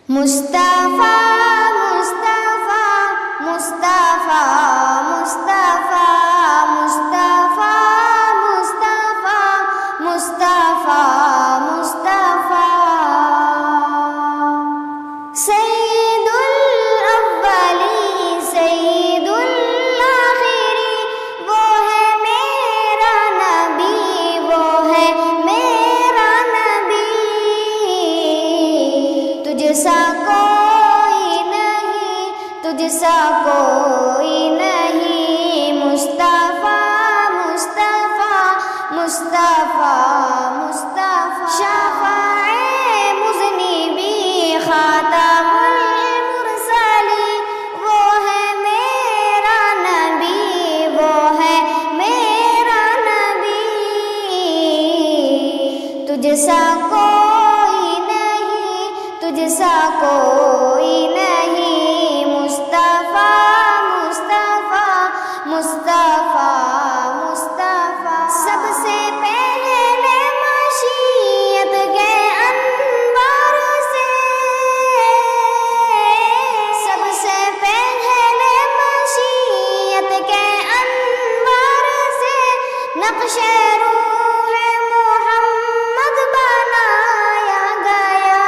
Mustafa Mustafa Mustafa Mustafa Mustafa Mustafa Mustafa Mustafa Sayyidul Awwali Sayyidul Akhiri وہ ہے میرا نبی وہ ہے میرا نبی تجھ سا کوئی نہیں تجھ سا کوئی نہیں مصطفیٰ مصطفیٰ مصطفیٰ مصطفیٰ شفیع مذنبی خاتم المرسلین وہ ہے میرا نبی وہ ہے میرا نبی تجھ سا کوئی نہیں تجھ سا کوئی نہیں مصطفیٰ مصطفیٰ مصطفیٰ مصطفیٰ سب سے پہلے مشیت کے انوار سے سب سے پہلے مشیت کے انوار سے نقش روح محمد بنایا گیا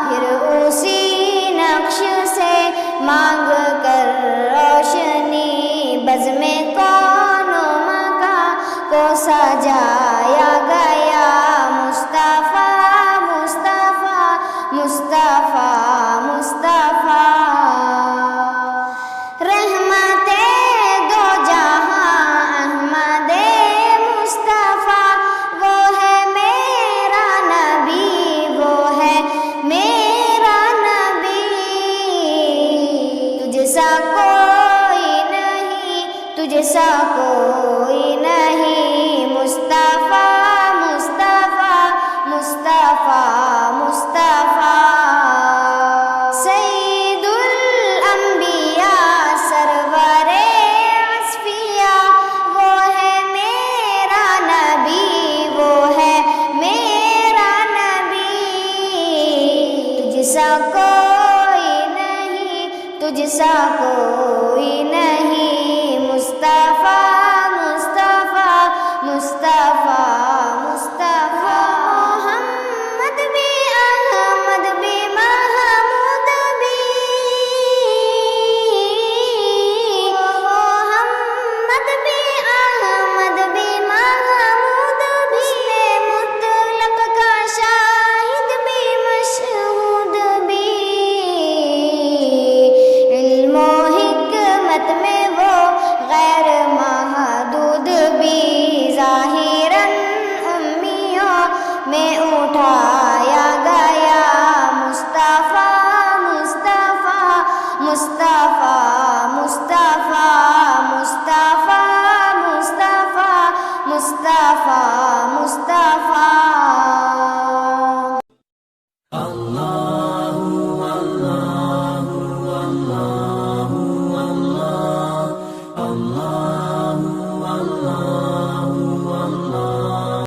پھر اسی نقش سے مانگ کر روشنی بزم کون و مکان کو سجایا گیا مصطفیٰ مصطفیٰ مصطفیٰ مصطفیٰ رحمت دو جہاں احمد مصطفیٰ وہ ہے میرا نبی وہ ہے میرا نبی تجھ سا کوئی نہیں تجھ سا کوئی نہیں مصطفیٰ مصطفیٰ مصطفیٰ مصطفیٰ سید الانبیاء سرور اصفیاء وہ ہے میرا نبی وہ ہے میرا نبی تجھ سا کوئی نہیں تجھ سا کوئی نہیں